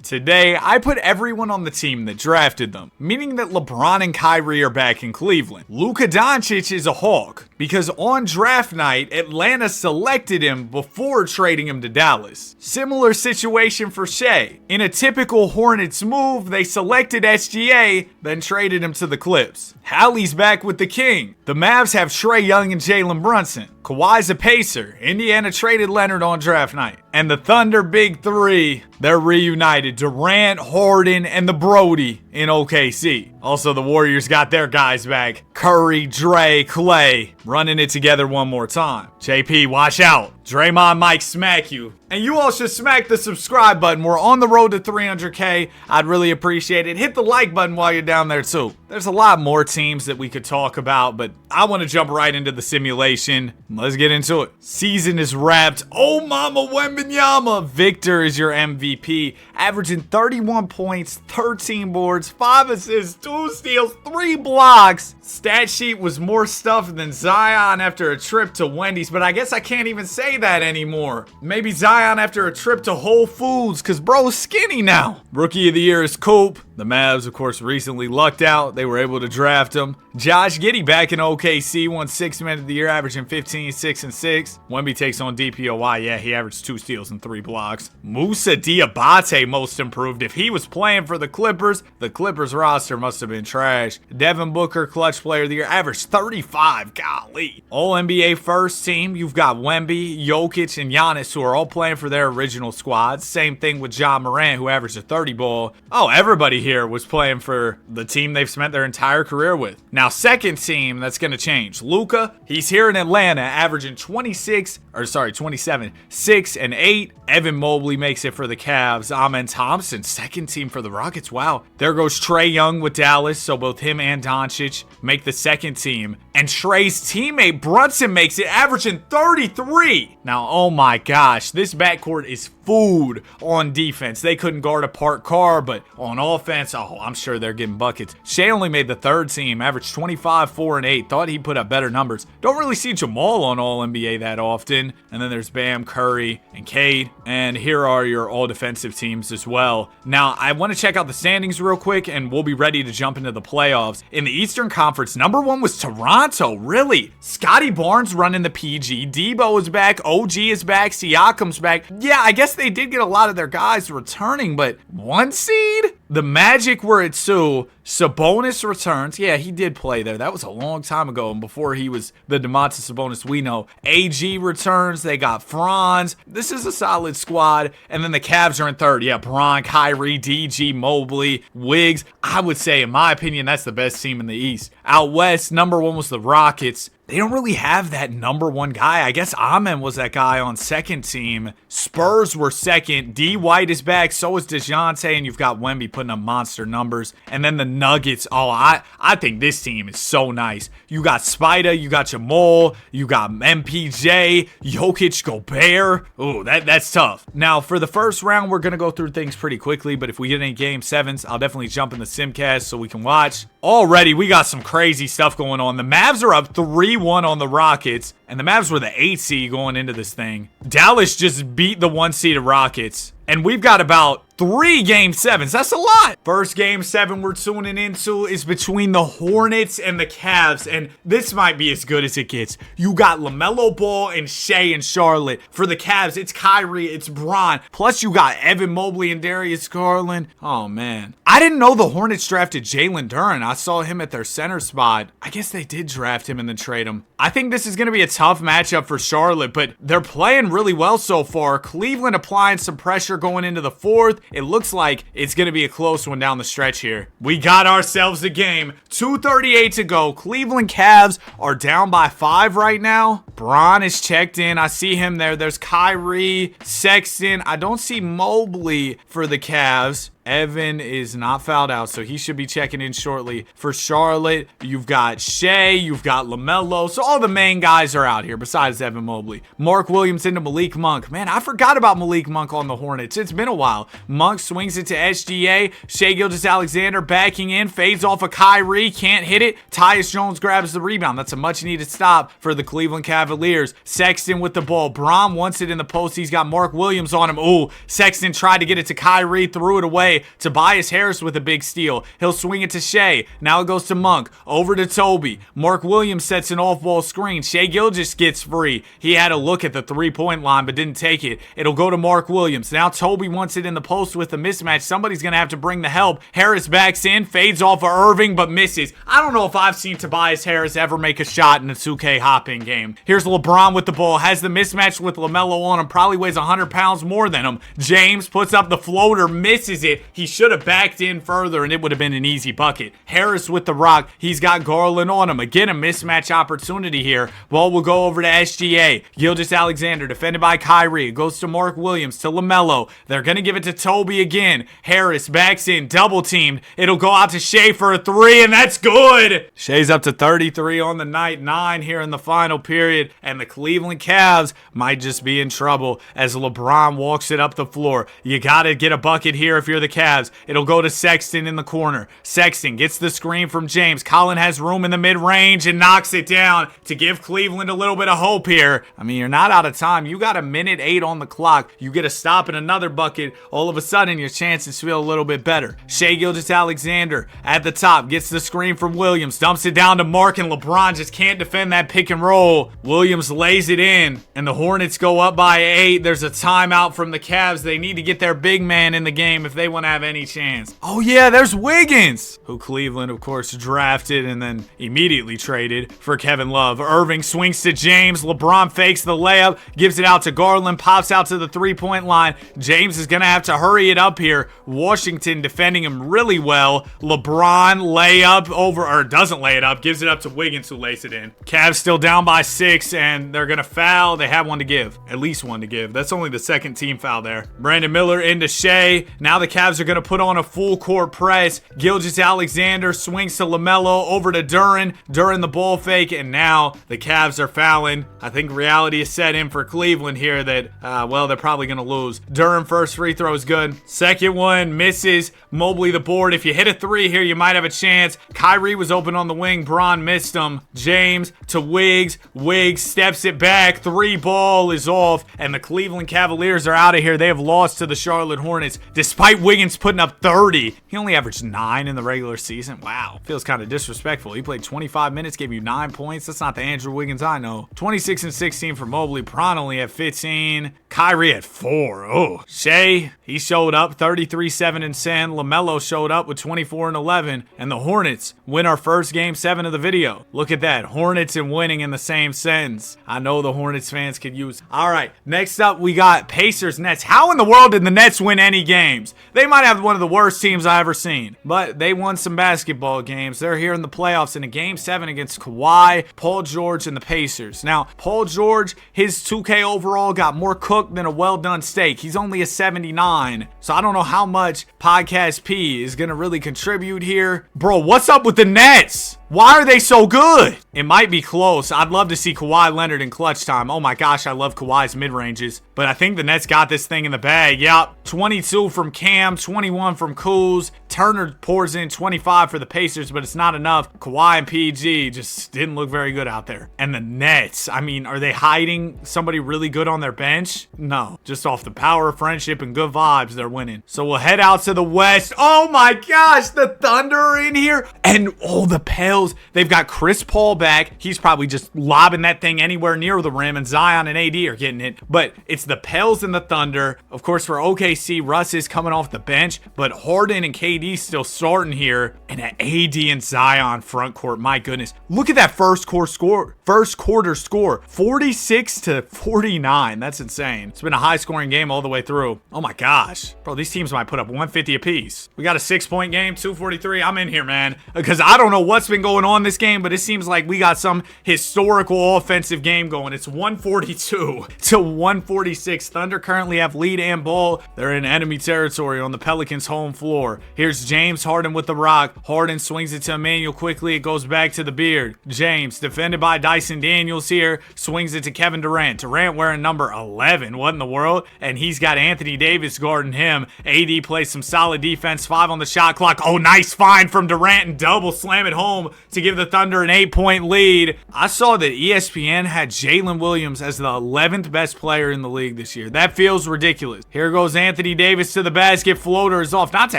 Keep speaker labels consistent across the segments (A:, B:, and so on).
A: Today, I put everyone on the team that drafted them, meaning that LeBron and Kyrie are back in Cleveland. Luka Doncic is a Hawk, because on draft night, Atlanta selected him before trading him to Dallas. Similar situation for Shea. In a typical Hornets move, they selected SGA, then traded him to the Clips. Hallie's back with the King. The Mavs have Trae Young and Jalen Brunson. Kawhi's a Pacer. Indiana traded Leonard on draft night. And the Thunder Big Three, they're reunited. Durant, Harden, and the Brody in OKC. Also, the Warriors got their guys back. Curry, Dre, Clay, running it together one more time. JP, watch out. Draymond might smack you. And you all should smack the subscribe button. We're on the road to 300K. I'd really appreciate it. Hit the like button while you're down there too. There's a lot more teams that we could talk about, but I want to jump right into the simulation. Let's get into it. Season is wrapped. Oh mama Wembanyama. Victor is your MVP, averaging 31 points, 13 boards, 5 assists, 2 steals, 3 blocks. Stat sheet was more stuff than Zion after a trip to Wendy's, but I guess I can't even say that anymore. Maybe Zion after a trip to Whole Foods, cause bro's skinny now. Rookie of the year is Coop. The Mavs, of course, recently lucked out. They were able to draft him. Josh Giddey back in OKC, won 6th Man of the Year, averaging 15, 6, and 6. Wemby takes on DPOY. Yeah, he averaged 2 steals and 3 blocks. Musa Diabate most improved. If he was playing for the Clippers roster must have been trash. Devin Booker, clutch player of the year, averaged 35. Golly. All NBA first team, you've got Wemby, Jokic, and Giannis, who are all playing for their original squads. Same thing with Ja Morant, who averaged a 30 ball. Oh, everybody here was playing for the team they've spent their entire career with. Now, second team, that's going to change. Luka, he's here in Atlanta, averaging 27, 6, and 8. Evan Mobley makes it for the Cavs. Amen Thompson, second team for the Rockets. Wow. There goes Trae Young with Dallas, so both him and Doncic make the second team. And Trae's teammate Brunson makes it, averaging 33. Now, oh my gosh, this backcourt is food on defense. They couldn't guard a Park Carr, but on offense, oh, I'm sure they're getting buckets. Shea only made the third team, averaged 25, 4, and 8. Thought he'd put up better numbers. Don't really see Jamal on All-NBA that often. And then there's Bam, Curry, and Cade. And here are your all-defensive teams as well. Now, I want to check out the standings real quick, and we'll be ready to jump into the playoffs. In the Eastern Conference, number 1 was Toronto. Really? Scotty Barnes running the PG. Debo is back. OG is back. Siakam's back. Yeah, I guess they did get a lot of their guys returning, but 1 seed? The Magic were at 2. Sabonis returns. Yeah, he did play there. That was a long time ago, and before he was the Domantas Sabonis we know. AG returns. They got Franz. This is a solid squad. And then the Cavs are in 3rd. Yeah, Bron, Kyrie, DG, Mobley, Wiggs. I would say, in my opinion, that's the best team in the East. Out West, number 1 was the Rockets. They don't really have that number 1 guy. I guess Amen was that guy on second team. Spurs were second. D. White is back. So is DeJounte. And you've got Wemby putting up monster numbers. And then the Nuggets. Oh, I think this team is so nice. You got Spida. You got Jamal. You got MPJ. Jokic, Gobert. Ooh, that's tough. Now, for the first round, we're going to go through things pretty quickly. But if we get any Game 7s, I'll definitely jump in the Simcast so we can watch. Already, we got some crazy stuff going on. The Mavs are up 3-1 on the Rockets, and the Mavs were the 8 seed going into this thing. Dallas just beat the 1 seed of Rockets, and we've got about 3 Game 7s. That's a lot. First Game 7 we're tuning into is between the Hornets and the Cavs, and this might be as good as it gets. You got LaMelo Ball and Shea in Charlotte. For the Cavs, it's Kyrie, it's Bron. Plus, you got Evan Mobley and Darius Garland. Oh, man. I didn't know the Hornets drafted Jalen Duren. I saw him at their center spot. I guess they did draft him and then trade him. I think this is going to be a tough matchup for Charlotte, but they're playing really well so far. Cleveland applying some pressure going into the 4th. It looks like it's going to be a close one down the stretch here. We got ourselves a game. 2:38 to go. Cleveland Cavs are down by 5 right now. Bron is checked in. I see him there. There's Kyrie, Sexton. I don't see Mobley for the Cavs. Evan is not fouled out, so he should be checking in shortly. For Charlotte, you've got Shea, you've got LaMelo, so all the main guys are out here besides Evan Mobley. Mark Williams into Malik Monk. Man, I forgot about Malik Monk on the Hornets. It's been a while. Monk swings it to SGA. Shea Gilgeous-Alexander backing in, fades off of Kyrie, can't hit it. Tyus Jones grabs the rebound. That's a much-needed stop for the Cleveland Cavaliers. Sexton with the ball. Braun wants it in the post. He's got Mark Williams on him. Ooh, Sexton tried to get it to Kyrie, threw it away. Tobias Harris with a big steal. He'll swing it to Shea. Now it goes to Monk. Over to Toby. Mark Williams sets an off-ball screen. Shea Gilgeous gets free. He had a look at the three-point line but didn't take it. It'll go to Mark Williams. Now Toby wants it in the post with the mismatch. Somebody's going to have to bring the help. Harris backs in, fades off of Irving but misses. I don't know if I've seen Tobias Harris ever make a shot in a 2K hop-in game. Here's LeBron with the ball. Has the mismatch with LaMelo on him. Probably weighs 100 pounds more than him. James puts up the floater, misses it. He should have backed in further and it would have been an easy bucket. Harris with the rock. He's got Garland on him. Again, a mismatch opportunity here. Ball will go over to SGA. Gilgeous-Alexander defended by Kyrie. It goes to Mark Williams, to LaMelo. They're going to give it to Toby again. Harris backs in, double teamed. It'll go out to Shea for a three, and that's good. Shea's up to 33 on the night, 9 here in the final period, and the Cleveland Cavs might just be in trouble as LeBron walks it up the floor. You got to get a bucket here if you're the Cavs. It'll go to Sexton in the corner. Sexton gets the screen from James. Colin has room in the mid-range and knocks it down to give Cleveland a little bit of hope here. I mean, you're not out of time. You got a minute 8 on the clock. You get a stop and another bucket. All of a sudden, your chances feel a little bit better. Shea Gilgeous-Alexander at the top gets the screen from Williams. Dumps it down to Mark, and LeBron just can't defend that pick and roll. Williams lays it in, and the Hornets go up by 8. There's a timeout from the Cavs. They need to get their big man in the game if they want to have any chance. Oh yeah, there's Wiggins, who Cleveland, of course, drafted and then immediately traded for Kevin Love. Irving swings to James. LeBron fakes the layup, gives it out to Garland, pops out to the three-point line. James is going to have to hurry it up here. Washington defending him really well. LeBron layup over, or doesn't lay it up, gives it up to Wiggins, who lays it in. Cavs still down by 6, and they're going to foul. They have one to give, at least one to give. That's only the second team foul there. Brandon Miller into Shea. Now the Cavs are going to put on a full court press. Gilgeous-Alexander swings to LaMelo, over to Duren. Duren the ball fake, and now the Cavs are fouling. I think reality is set in for Cleveland here that, well, they're probably going to lose. Duren first free throw is good. Second one misses. Mobley the board. If you hit a 3 here, you might have a chance. Kyrie was open on the wing. Braun missed him. James to Wiggs. Wiggs steps it back. 3 ball is off, and the Cleveland Cavaliers are out of here. They have lost to the Charlotte Hornets despite Wiggins putting up 30. He only averaged 9 in the regular season. Wow. Feels kind of disrespectful. He played 25 minutes, gave you 9 points. That's not the Andrew Wiggins I know. 26 and 16 for Mobley. Braun only at 15. Kyrie at 4. Oh. Shea, he showed up 33, 7 and 10. LaMelo showed up with 24 and 11. And the Hornets win our first game 7 of the video. Look at that. Hornets and winning in the same sentence. I know the Hornets fans could use. All right. Next up, we got Pacers Nets. How in the world did the Nets win any games? They might have one of the worst teams I ever seen, but they won some basketball games. They're here in the playoffs in a game 7 against Kawhi, Paul George, and the Pacers. Now, Paul George, his 2K overall got more cooked than a well-done steak. He's only a 79, so I don't know how much Podcast P is going to really contribute here. Bro, what's up with the Nets? Why are they so good? It might be close. I'd love to see Kawhi Leonard in clutch time. Oh my gosh, I love Kawhi's mid-ranges. But I think the Nets got this thing in the bag. Yep, 22 from Cam, 21 from Kuz. Turner pours in 25 for the Pacers, but it's not enough. Kawhi and PG just didn't look very good out there. And the Nets, I mean, are they hiding somebody really good on their bench? No, just off the power of friendship and good vibes, they're winning. So we'll head out to the West. Oh my gosh, the Thunder are in here. And oh, the Pels. They've got Chris Paul back. He's probably just lobbing that thing anywhere near the rim, and Zion and AD are getting it. But it's the Pels and the Thunder. Of course, for OKC, Russ is coming off the bench, but Harden and KD KD still starting here, and an AD and Zion front court. My goodness. Look at that first quarter score. 46-49. That's insane. It's been a high-scoring game all the way through. Oh my gosh. Bro, these teams might put up 150 apiece. We got a 6-point game, 243. I'm in here, man. Because I don't know what's been going on this game, but it seems like we got some historical offensive game going. It's 142 to 146. Thunder currently have lead and ball. They're in enemy territory on the Pelicans' home floor. Here's James Harden with the rock. Harden swings it to Emmanuel quickly. It goes back to the beard. James, defended by Dyson Daniels here, swings it to Kevin Durant. Durant wearing number 11. What in the world? And he's got Anthony Davis guarding him. AD plays some solid defense. 5 on the shot clock. Oh, nice find from Durant and double slam it home to give the Thunder an 8-point lead. I saw that ESPN had Jalen Williams as the 11th best player in the league this year. That feels ridiculous. Here goes Anthony Davis to the basket. Floater is off. Not to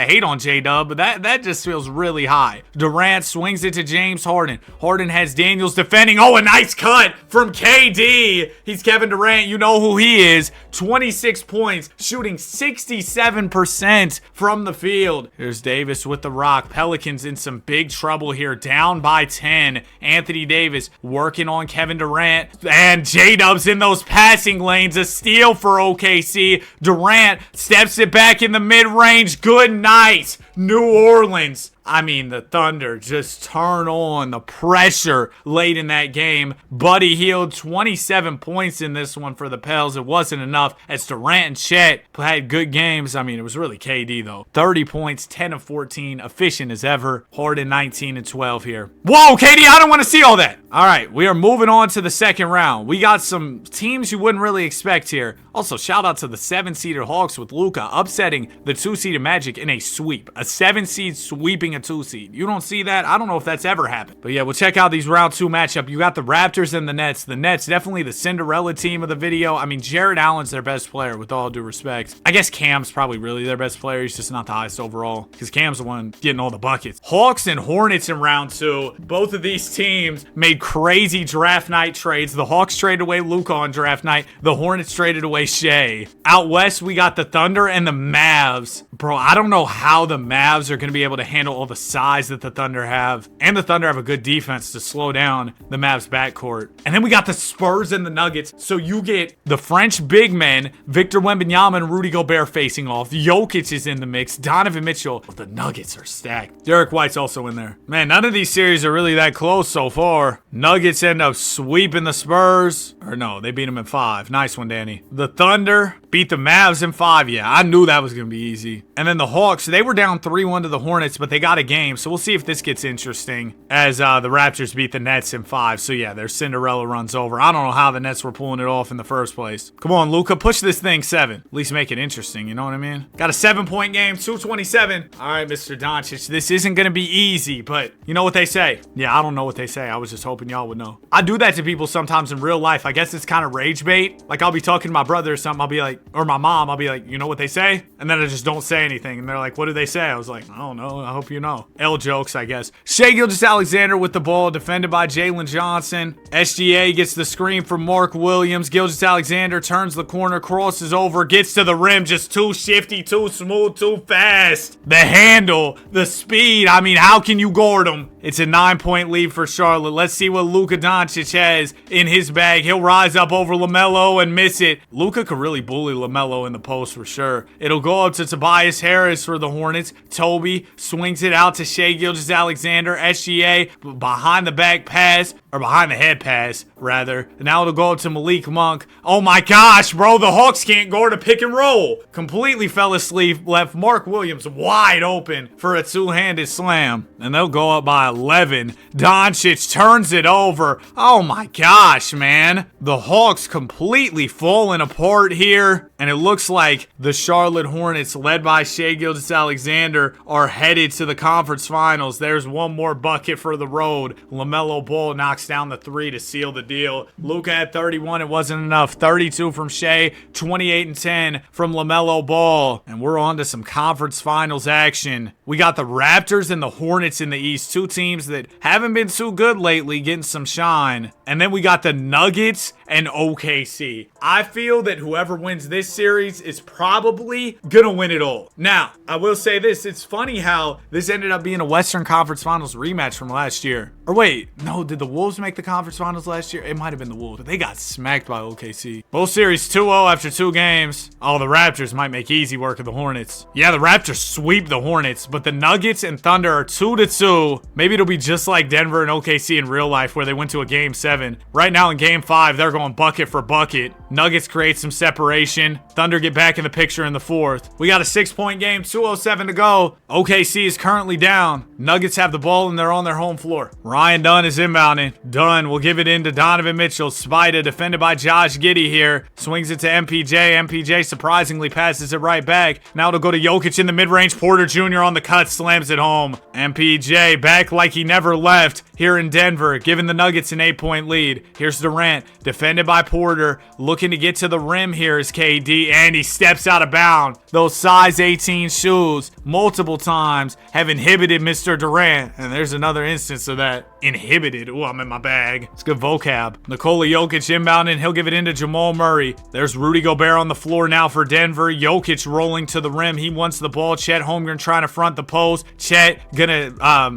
A: hate on J-Dub, but that just feels really high. Durant swings it to James Harden. Harden has Daniels defending. Oh, a nice cut from KD. He's Kevin Durant. You know who he is. 26 points, shooting 67% from the field. Here's Davis with the rock. Pelicans in some big trouble here, down by 10. Anthony Davis working on Kevin Durant, and J-Dub's in those passing lanes. A steal for OKC. Durant steps it back in the mid-range. Good night, New Orleans. I mean, the Thunder just turn on the pressure late in that game. Buddy Hield, 27 points in this one for the Pels. It wasn't enough as Durant and Chet had good games. I mean, it was really KD, though. 30 points, 10 of 14, efficient as ever. Harden, 19 and 12 here. Whoa, KD, I don't want to see all that. All right, we are moving on to the second round. We got some teams you wouldn't really expect here. Also, shout out to the 7-seeded Hawks with Luka upsetting the 2-seeded Magic in a sweep. A 7-seed sweeping a 2-seed. You don't see that? I don't know if that's ever happened. But yeah, we'll check out these round 2 matchup. You got the Raptors and the Nets. The Nets, definitely the Cinderella team of the video. I mean, Jared Allen's their best player, with all due respect. I guess Cam's probably really their best player. He's just not the highest overall, because Cam's the one getting all the buckets. Hawks and Hornets in round 2. Both of these teams made crazy draft night trades. The Hawks traded away Luka on draft night. The Hornets traded away Shea. Out west, we got the Thunder and the Mavs. Bro, I don't know how the Mavs are going to be able to handle all the size that the Thunder have. And the Thunder have a good defense to slow down the Mavs backcourt. And then we got the Spurs and the Nuggets. So you get the French big men, Victor Wembanyama and Rudy Gobert facing off. Jokic is in the mix. Donovan Mitchell. Oh, the Nuggets are stacked. Derek White's also in there. Man, none of these series are really that close so far. Nuggets end up sweeping the Spurs. Or no, they beat them in 5. Nice one, Danny. The Thunder beat the Mavs in 5. Yeah, I knew that was going to be easy. And then the Hawks, they were down 3-1 to the Hornets, but they got a game. So we'll see if this gets interesting as the Raptors beat the Nets in 5. So yeah, their Cinderella runs over. I don't know how the Nets were pulling it off in the first place. Come on, Luka, push this thing 7. At least make it interesting, you know what I mean? Got a 7-point game, 227. All right, Mr. Doncic, this isn't going to be easy, but you know what they say. Yeah, I don't know what they say. I was just hoping y'all would know. I do that to people sometimes in real life. I guess it's kind of rage bait. Like, I'll be talking to my brother or something. I'll be like, or my mom, I'll be like, you know what they say? And then I just don't say anything. And they're like, what do they say? I was like, I don't know. I hope you know. L jokes, I guess. Shai Gilgeous-Alexander with the ball, defended by Jalen Johnson. SGA gets the screen from Mark Williams. Gilgeous-Alexander turns the corner, crosses over, gets to the rim, just too shifty, too smooth, too fast. The handle, the speed. I mean, how can you guard him? It's a 9-point lead for Charlotte. Let's see what Luka Doncic has in his bag. He'll rise up over LaMelo and miss it. Luka could really bully LaMelo in the post for sure. It'll go up to Tobias Harris for the Hornets. Toby swings it out to Shai Gilgeous-Alexander. SGA behind the back pass, or behind the head pass, rather. And now it'll go up to Malik Monk. Oh my gosh, bro. The Hawks can't guard a pick and roll. Completely fell asleep. Left Mark Williams wide open for a two-handed slam. And they'll go up by 11. Doncic turns it over. Oh my gosh, man. The Hawks completely falling apart here. And it looks like the Charlotte Hornets, led by Shai Gilgeous-Alexander, are headed to the conference finals. There's one more bucket for the road. LaMelo Ball knocks down the 3 to seal the deal. Luka at 31. It wasn't enough. 32 from Shai. 28 and 10 from LaMelo Ball. And we're on to some conference finals action. We got the Raptors and the Hornets in the East. Two teams that haven't been too good lately, getting some shine. And then we got the Nuggets and OKC. I feel that whoever wins this series is probably gonna win it all. Now, I will say this. It's funny how this ended up being a Western Conference Finals rematch from last year. Or wait, no, did the Wolves make the Conference Finals last year? It might have been the Wolves, but they got smacked by OKC. Both series 2-0 after 2 games. Oh, the Raptors might make easy work of the Hornets. Yeah, the Raptors sweep the Hornets, but the Nuggets and Thunder are 2-2. Maybe it'll be just like Denver and OKC in real life where they went to a game 7. Right now in game 5, they're going bucket for bucket. Nuggets create some separation. Thunder get back in the picture in the 4th. We got a 6-point game, 2:07 to go. OKC is currently down. Nuggets have the ball and they're on their home floor. Ryan Dunn is inbounding. Dunn will give it in to Donovan Mitchell. Spida defended by Josh Giddey here. Swings it to MPJ. MPJ surprisingly passes it right back. Now it'll go to Jokic in the mid-range. Porter Jr. on the cut, slams it home. MPJ back like he never left here in Denver, giving the Nuggets an 8-point lead. Here's Durant, defended by Porter, looking to get to the rim here is KD, and he steps out of bounds. Those size 18 shoes multiple times have inhibited Mr. Durant, and there's another instance of that. Inhibited. Oh, I'm in my bag. It's good vocab. Nikola Jokic inbounding. He'll give it into Jamal Murray. There's Rudy Gobert on the floor now for Denver. Jokic rolling to the rim. He wants the ball. Chet Holmgren trying to front the post. Chet gonna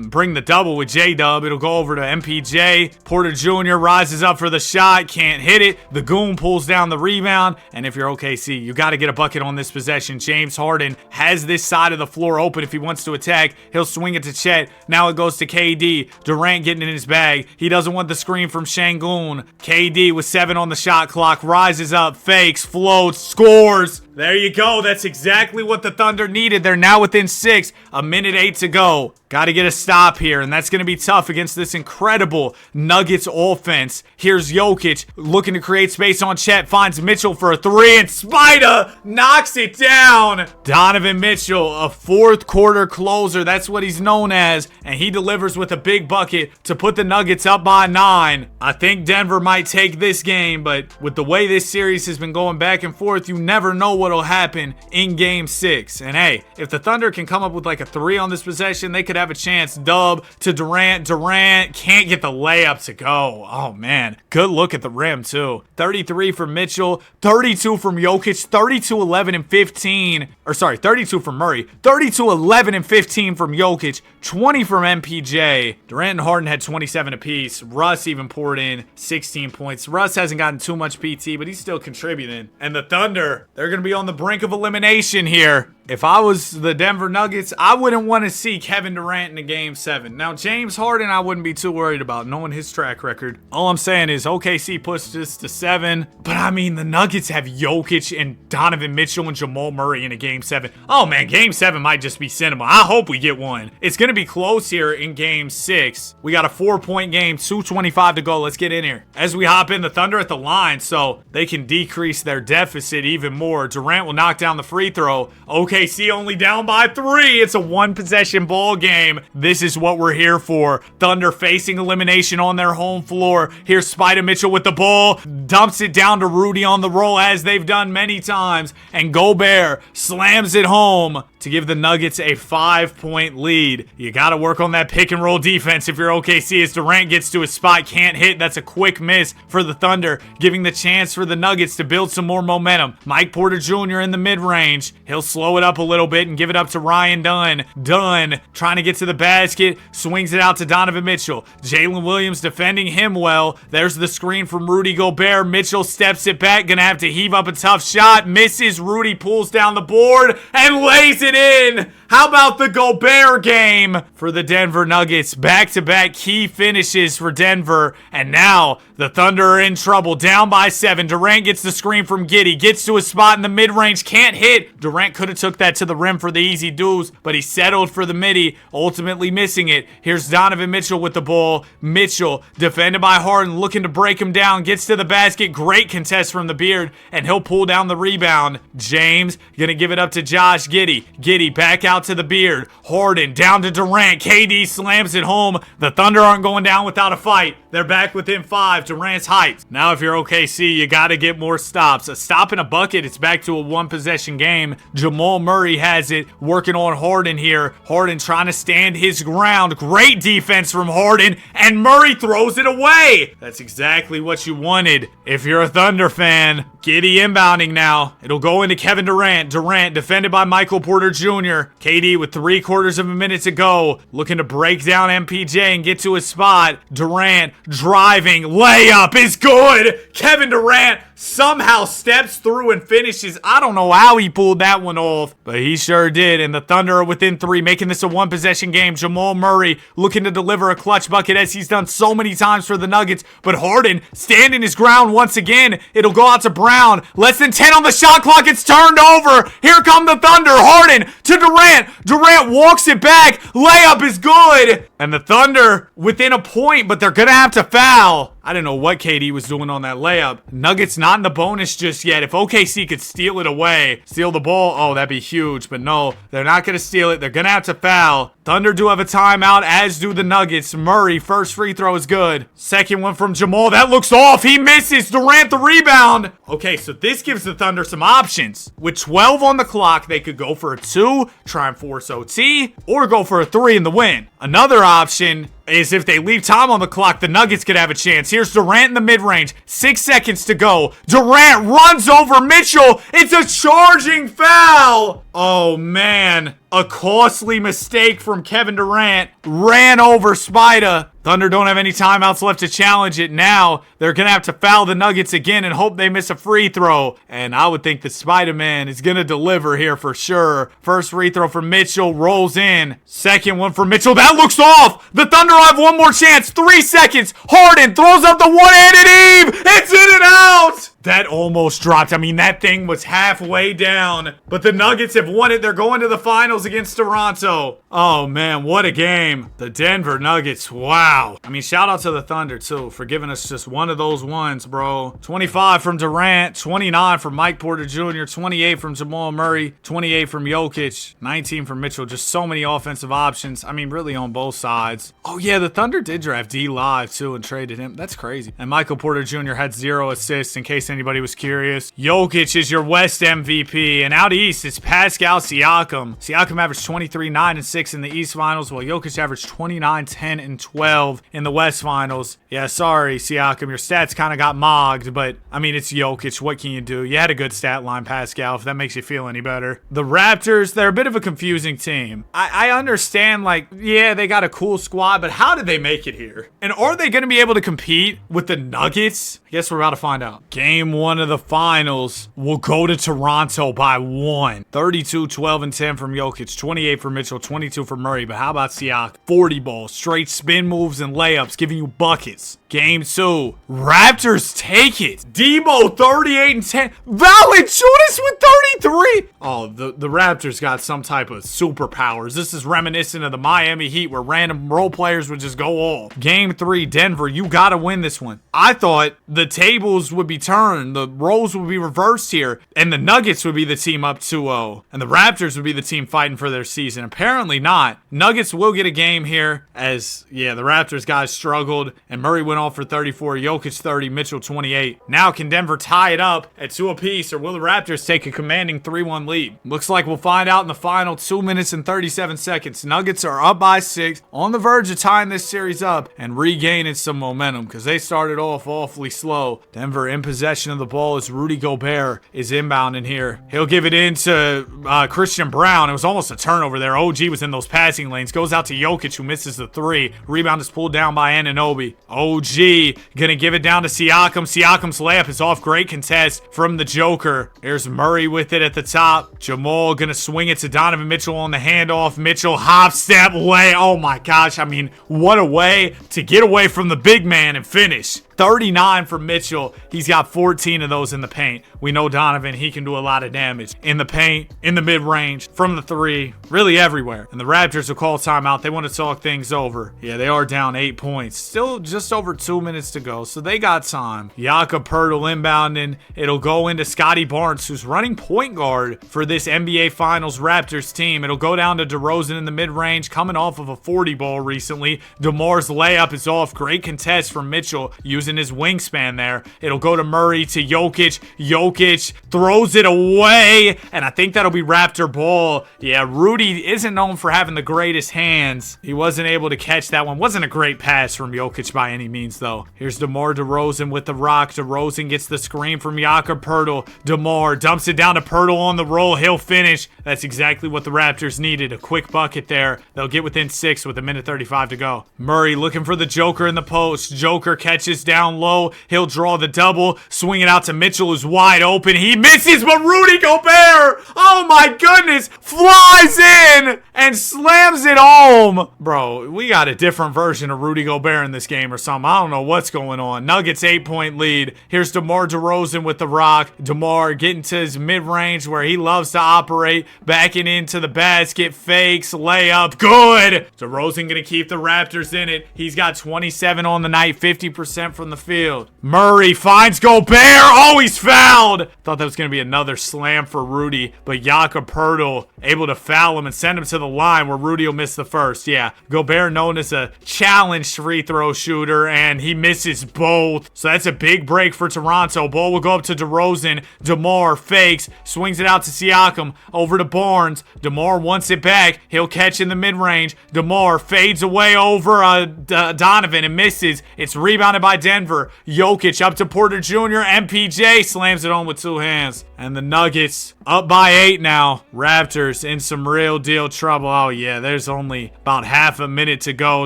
A: bring the double with J-Dub. It'll go over to MPJ. Porter Jr. rises up for the shot. Can't hit it. The Goon pulls down the rebound. And if you're OKC, you got to get a bucket on this possession. James Harden has this side of the floor open if he wants to attack. He'll swing it to Chet. Now it goes to KD. Durant getting in his bag. He doesn't want the screen from Şengün. KD with 7 on the shot clock. Rises up, fakes, floats, scores. There you go. That's exactly what the Thunder needed. They're now within 6. 1:08 to go. Got to get a stop here, and that's going to be tough against this incredible Nuggets offense. Here's Jokic looking to create space on Chet. Finds Mitchell for a 3, and Spida knocks it down. Donovan Mitchell, a 4th quarter closer. That's what he's known as, and he delivers with a big bucket to put the Nuggets up by 9. I think Denver might take this game, but with the way this series has been going back and forth, you never know what'll happen in game 6. And hey, if the Thunder can come up with like a 3 on this possession, they could have a chance. Dub to Durant. Durant can't get the layup to go. Oh man, good look at the rim too. 33 from Mitchell, 32 from Jokic, 32, 11, and 15. Or sorry, 32 from Murray, 32, 11, and 15 from Jokic, 20 from MPJ. Durant and Harden had 27 apiece. Russ even poured in 16 points. Russ hasn't gotten too much PT, but he's still contributing. And the Thunder, they're going to be on the brink of elimination here. If I was the Denver Nuggets, I wouldn't want to see Kevin Durant in a game 7. Now, James Harden, I wouldn't be too worried about knowing his track record. All I'm saying is OKC pushed this to 7. But I mean, the Nuggets have Jokic and Donovan Mitchell and Jamal Murray in a game 7. Oh man, game 7 might just be cinema. I hope we get one. It's going to be close here in game 6. We got a 4-point game, 2:25 to go. Let's get in here. As we hop in, the Thunder at the line, so they can decrease their deficit even more. Durant will knock down the free throw. OKC only down by 3. It's a 1-possession ball game. This is what we're here for. Thunder facing elimination on their home floor. Here's Spida Mitchell with the ball. Dumps it down to Rudy on the roll as they've done many times. And Gobert slams it home to give the Nuggets a 5-point lead. You got to work on that pick and roll defense if you're OKC as Durant gets to his spot. Can't hit. That's a quick miss for the Thunder, giving the chance for the Nuggets to build some more momentum. Mike Porter Jr. in the mid-range. He'll slow it up a little bit and give it up to Ryan Dunn. Dunn trying to get to the basket. Swings it out to Donovan Mitchell. Jalen Williams defending him well. There's the screen from Rudy Gobert. Mitchell steps it back. Gonna have to heave up a tough shot. Misses. Rudy pulls down the board and lays it in. How about the Gobert game for the Denver Nuggets? Back-to-back key finishes for Denver. And now the Thunder are in trouble. Down by 7. Durant gets the screen from Giddey. Gets to a spot in the mid-range. Can't hit. Durant could have took that to the rim for the easy deuce, but he settled for the midi, ultimately missing it. Here's Donovan Mitchell with the ball. Mitchell, defended by Harden, looking to break him down. Gets to the basket. Great contest from the Beard, and he'll pull down the rebound. James gonna give it up to Josh Giddey. Giddey back out to the Beard. Harden down to Durant. KD slams it home. The Thunder aren't going down without a fight. They're back within 5. Durant's hyped. Now if you're OKC, you got to get more stops. A stop and a bucket, it's back to a 1-possession game. Jamal Jamal Murray has it, working on Harden here. Harden trying to stand his ground. Great defense from Harden, and Murray throws it away. That's exactly what you wanted if you're a Thunder fan. Giddy inbounding now. It'll go into Kevin Durant. Durant defended by Michael Porter Jr. KD with 3/4 of a minute to go. Looking to break down MPJ and get to his spot. Durant driving. Layup is good. Kevin Durant somehow steps through and finishes. I don't know how he pulled that one off, but he sure did. And the Thunder are within 3, making this a one-possession game. Jamal Murray looking to deliver a clutch bucket as he's done so many times for the Nuggets, but Harden standing his ground once again. It'll go out to Brown. Less than 10 on the shot clock. It's turned over. Here come the Thunder. Harden to Durant. Durant walks it back. Layup is good. And the Thunder within a point, but they're going to have to foul. I didn't know what KD was doing on that layup. Nuggets not in the bonus just yet. If OKC could steal it away, steal the ball, oh, that'd be huge. But no, they're not going to steal it. They're going to have to foul. Thunder do have a timeout, as do the Nuggets. Murray, first free throw is good. Second one from Jamal. That looks off. He misses. Durant the rebound. Okay, so this gives the Thunder some options. With 12 on the clock, they could go for a 2, try and force OT, or go for a 3 in the win. Another option is if they leave time on the clock, the Nuggets could have a chance. Here's Durant in the mid-range. 6 seconds to go. Durant runs over Mitchell. It's a charging foul. Oh, man. A costly mistake from Kevin Durant. Ran over Spida. Thunder don't have any timeouts left to challenge it. Now they're going to have to foul the Nuggets again and hope they miss a free throw. And I would think the Spider-Man is going to deliver here for sure. First free throw from Mitchell rolls in. Second one for Mitchell. That looks off. The Thunder have one more chance. 3 seconds. Harden throws up the one-handed heave. It's in and out. That almost dropped. I mean, that thing was halfway down. But the Nuggets have won it. They're going to the finals against Toronto. Oh, man, what a game. The Denver Nuggets, wow. I mean, shout out to the Thunder, too, for giving us just one of those ones, bro. 25 from Durant, 29 from Mike Porter Jr., 28 from Jamal Murray, 28 from Jokic, 19 from Mitchell. Just so many offensive options. I mean, really on both sides. Oh, yeah, the Thunder did draft D Live, too, and traded him. That's crazy. And Michael Porter Jr. had 0 assists, in case anybody was curious. Jokic is your West MVP, and out east it's Pascal Siakam. Siakam averaged 23, 9, and 6 in the East Finals, while Jokic averaged 29, 10, and 12 in the West Finals. Yeah, sorry, Siakam, your stats kind of got mogged, but I mean, it's Jokic. What can you do? You had a good stat line, Pascal, if that makes you feel any better. The Raptors, they're a bit of a confusing team. I understand, like, yeah, they got a cool squad, but how did they make it here? And are they going to be able to compete with the Nuggets? I guess we're about to find out. Game 1 of the finals will go to Toronto by 1. 32, 12, and 10 from Jokic, 28 for Mitchell, 22 for Murray. But how about Siakam? 40 balls, straight spin moves and layups, giving you buckets. Game 2, Raptors take it. Debo, 38 and 10. Valanciunas with 33. Oh, the Raptors got some type of superpowers. This is reminiscent of the Miami Heat where random role players would just go off. Game 3, Denver, you gotta win this one. I thought the tables would be turned, the roles would be reversed here, and the Nuggets would be the team up 2-0, and the Raptors would be the team fighting for their season. Apparently not. Nuggets will get a game here as, yeah, the Raptors guys struggled, and Murray went off for 34, Jokic 30, Mitchell 28. Now can Denver tie it up at 2 apiece, or will the Raptors take a commanding 3-1 lead? Looks like we'll find out in the final 2 minutes and 37 seconds. Nuggets are up by 6, on the verge of tying this series up and regaining some momentum because they started off awfully slow. Denver in possession of the ball as Rudy Gobert is inbounding here. He'll give it in to Christian Brown. It was almost a turnover there. OG was in those passing lanes. Goes out to Jokic, who misses the 3. Rebound is pulled down by Anunoby. OG gonna give it down to Siakam. Siakam's layup is off. Great contest from the Joker. There's Murray with it at the top. Jamal gonna swing it to Donovan Mitchell on the handoff. Mitchell hop step lay. Oh my gosh. I mean, what a way to get away from the big man and finish. 39 for Mitchell. He's got 14 of those in the paint. We know Donovan, he can do a lot of damage in the paint, in the mid-range, from the 3, really everywhere. And the Raptors will call timeout. They want to talk things over. Yeah, they are down 8 points. Still just over 2 minutes to go, so they got time. Jakob Poeltl inbounding. It'll go into Scotty Barnes, who's running point guard for this NBA Finals Raptors team. It'll go down to DeRozan in the mid-range, coming off of a 40 ball recently. DeMar's layup is off. Great contest from Mitchell, using using his wingspan there. It'll go to Murray to Jokic. Jokic throws it away, and I think that'll be Raptor ball. Yeah, Rudy isn't known for having the greatest hands. He wasn't able to catch that one. Wasn't a great pass from Jokic by any means, though. Here's DeMar DeRozan with the rock. DeRozan gets the screen from Jakob Poeltl. DeMar dumps it down to Poeltl on the roll. He'll finish. That's exactly what the Raptors needed. A quick bucket there. They'll get within 6 with 1:35 to go. Murray looking for the Joker in the post. Joker catches down low. He'll draw the double. Swing it out to Mitchell, who's wide open. He misses, but Rudy Gobert, oh my goodness, flies in and slams it home. Bro, we got a different version of Rudy Gobert in this game or something. I don't know what's going on. Nuggets 8-point lead. Here's DeMar DeRozan with the rock. DeMar getting to his mid-range where he loves to operate. Backing into the basket. Fakes. Layup. Good. DeRozan going to keep the Raptors in it. He's got 27 on the night. 50% from the field. Murray finds Gobert. Oh, he's fouled. Thought that was going to be another slam for Rudy. But Jakob Poeltl able to foul him and send him to the line where Rudy will miss the first. Yeah. Gobert known as a challenged free throw shooter, and he misses both. So that's a big break for Toronto. Ball will go up to DeRozan. DeMar fakes, swings it out to Siakam, over to Barnes. DeMar wants it back. He'll catch in the mid-range. DeMar fades away over Donovan and misses. It's rebounded by Denver. Jokic up to Porter Jr. MPJ slams it home with 2 hands. And the Nuggets up by 8 now. Raptors in some real deal trouble. Oh yeah, there's only about half a minute to go.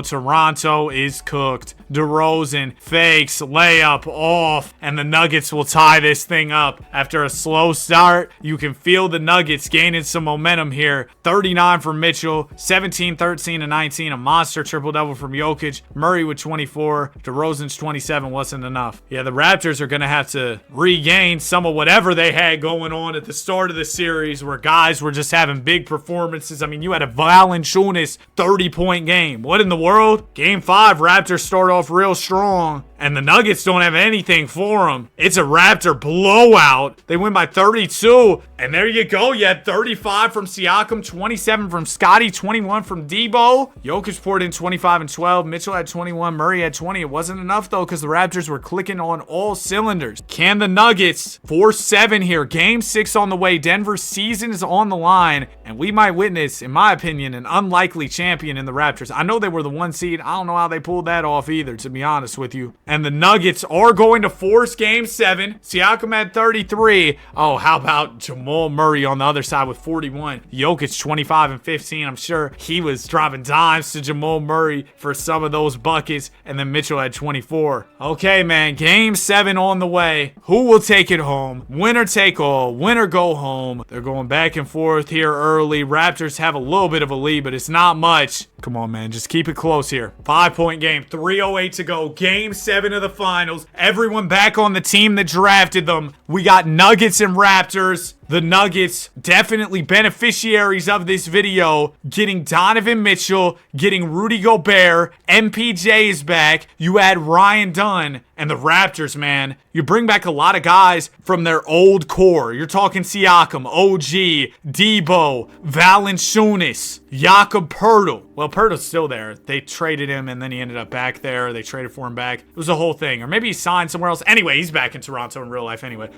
A: Toronto is cooked. DeRozan fakes, layup off, and the Nuggets will tie this thing up. After a slow start, you can feel the Nuggets gaining some momentum here. 39 from Mitchell, 17, 13, and 19. A monster triple-double from Jokic. Murray with 24. DeRozan's 27 wasn't enough. Yeah, the Raptors are going to have to regain some of whatever they had going on at the start of the series where guys were just having big performances. I mean, you had a Valanciunas 30-point game. What in the world? Game 5, Raptors start off real strong, and the Nuggets don't have anything for them. It's a Raptor blowout. They win by 32, and there you go. You had 35 from Siakam, 27 from Scotty, 21 from Debo. Jokic poured in 25 and 12. Mitchell had 21. Murray had 20. It wasn't enough, though, because the Raptors were clicking on all cylinders. Can the Nuggets 4-7 here? Game 6 on the way. Denver's season is on the line, and we might witness, in my opinion, an unlikely champion in the Raptors. I know they were the 1 seed. I don't know how they pulled that off either, to be honest with you. And the Nuggets are going to force Game 7. Siakam had 33. Oh, how about Jamal Murray on the other side with 41? Jokic 25 and 15. I'm sure he was dropping dimes to Jamal Murray for some of those buckets. And then Mitchell had 24. Okay, man. Game 7 on the way. Who will take it home? Winner take all. Winner go home. They're going back and forth here early. Raptors have a little bit of a lead, but it's not much. Come on, man. Just keep it close here. 5-point game. 3:08 to go. Game 7 of the finals. Everyone back on the team that drafted them. We got Nuggets and Raptors. The Nuggets, definitely beneficiaries of this video, getting Donovan Mitchell, getting Rudy Gobert, MPJ is back, you add Ryan Dunn, and the Raptors, man, you bring back a lot of guys from their old core. You're talking Siakam, OG, Debo, Valanciunas, Jakob Poeltl. Well, Poeltl's still there. They traded him, and then he ended up back there. They traded for him back. It was a whole thing. Or maybe he signed somewhere else. Anyway, he's back in Toronto in real life anyway.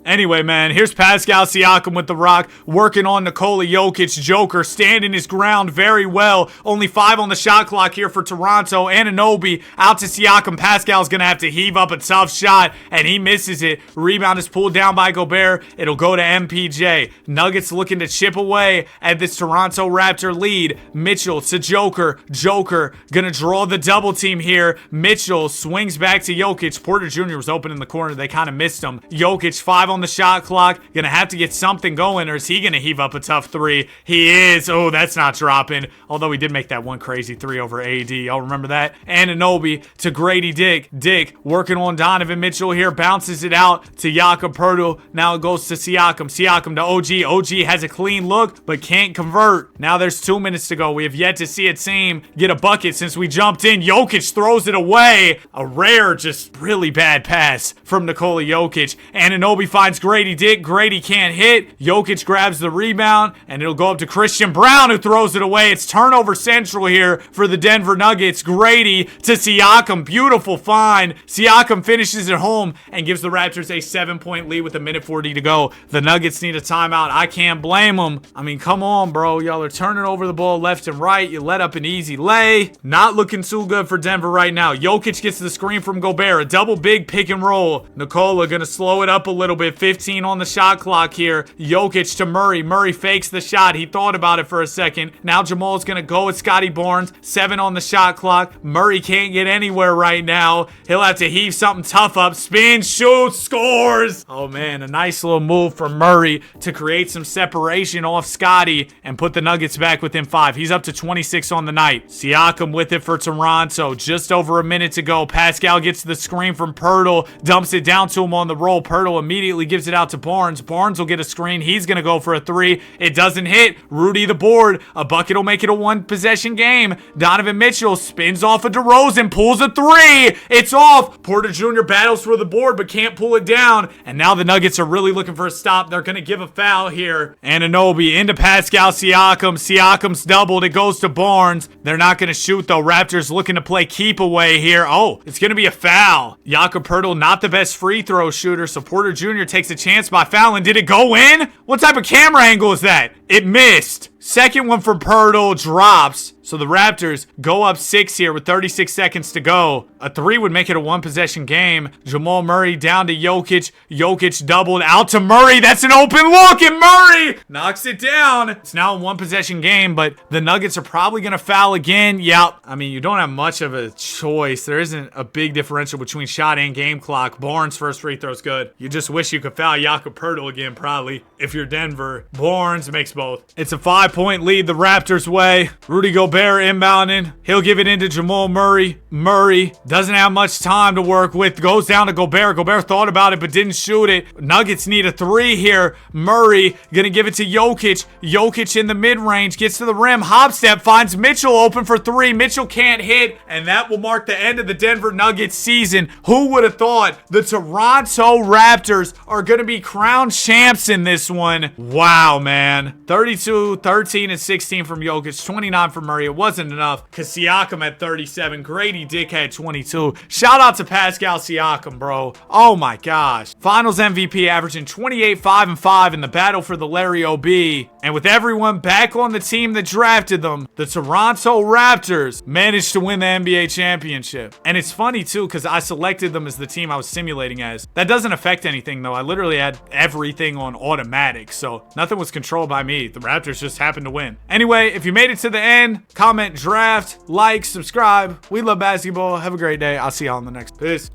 A: Anyway, man, here's Pascal Siakam with the rock, working on Nikola Jokic. Joker standing his ground very well. Only 5 on the shot clock here for Toronto. Anunoby out to Siakam. Pascal's going to have to heave up a tough shot, and he misses it. Rebound is pulled down by Gobert. It'll go to MPJ. Nuggets looking to chip away at this Toronto Raptor lead. Mitchell to Joker. Joker going to draw the double team here. Mitchell swings back to Jokic. Porter Jr. was open in the corner. They kind of missed him. Jokic 5 on the shot clock. Going to have to get something going, or is he going to heave up a tough 3? He is. Oh, that's not dropping. Although he did make that one crazy 3 over AD. Y'all remember that? Anunoby to Grady Dick. Dick working on Donovan Mitchell here. Bounces it out to Jakob Poeltl. Now it goes to Siakam. Siakam to OG. OG has a clean look, but can't convert. Now there's 2 minutes to go. We have yet to see a team get a bucket since we jumped in. Jokic throws it away. A rare, just really bad pass from Nikola Jokic. Anunoby finds Grady Dick. Grady can't hit. Jokic grabs the rebound, and it'll go up to Christian Brown, who throws it away. It's turnover central here for the Denver Nuggets. Grady to Siakam. Beautiful find. Siakam finishes it home and gives the Raptors a 7-point lead with a minute 40 to go. The Nuggets need a timeout. I can't blame them. I mean, come on, bro. Y'all are turning over the ball left and right. You let up an easy lay. Not looking too good for Denver right now. Jokic gets the screen from Gobert. A double big pick and roll. Nikola gonna slow it up a little bit. 15 on the shot clock here. Jokic to Murray. Murray fakes the shot. He thought about it for a second. Now Jamal's gonna go with Scotty Barnes. 7 on the shot clock. Murray can't get anywhere right now. He'll have to heave something tough up. Spin, shoot, scores. Oh man, a nice little move from Murray to create some separation off Scotty and put the Nuggets back within 5. He's up to 26 on the night. Siakam with it for Toronto. Just over a minute to go. Pascal gets the screen from Pirtle. Dumps it down to him on the roll. Pirtle immediately gives it out to Barnes. Barnes will get a screen. He's going to go for a 3. It doesn't hit. Rudy the board. A bucket will make it a 1-possession game. Donovan Mitchell spins off of DeRozan. Pulls a 3. It's off. Porter Jr. battles for the board but can't pull it down. And now the Nuggets are really looking for a stop. They're going to give a foul here. Anunoby into Pascal Siakam. Siakam's doubled. It goes to Barnes. They're not going to shoot though. Raptors looking to play keep away here. Oh, it's going to be a foul. Jakob Poeltl, not the best free throw shooter, so Porter Jr. takes a chance by fouling. Did it go in? What type of camera angle is that? It missed. Second one for Poeltl drops. So the Raptors go up 6 here with 36 seconds to go. A 3 would make it a 1-possession game. Jamal Murray down to Jokic. Jokic doubled out to Murray. That's an open look, and Murray knocks it down. It's now a 1-possession game, but the Nuggets are probably going to foul again. Yep. I mean, you don't have much of a choice. There isn't a big differential between shot and game clock. Barnes' first free throw's good. You just wish you could foul Jakob Poeltl again, probably, if you're Denver. Barnes makes both. It's a 5-point lead the Raptors' way. Rudy Gobert inbounding. He'll give it into Jamal Murray. Murray doesn't have much time to work with. Goes down to Gobert. Gobert thought about it but didn't shoot it. Nuggets need a 3 here. Murray gonna give it to Jokic. Jokic in the mid-range. Gets to the rim. Hop step. Finds Mitchell open for 3. Mitchell can't hit. And that will mark the end of the Denver Nuggets season. Who would have thought the Toronto Raptors are gonna be crowned champs in this one? Wow, man. 32, 13, and 16 from Jokic. 29 from Murray. It wasn't enough because Siakam had 37. Grady Dick had 22. Shout out to Pascal Siakam, bro. Oh my gosh. Finals MVP averaging 28, 5, and 5 in the battle for the Larry O.B. And with everyone back on the team that drafted them, the Toronto Raptors managed to win the NBA championship. And it's funny too because I selected them as the team I was simulating as. That doesn't affect anything though. I literally had everything on automatic, so nothing was controlled by me. The Raptors just happened to win. Anyway, if you made it to the end, comment draft, like, subscribe. We love basketball. Have a great day. I'll see y'all on the next. Peace.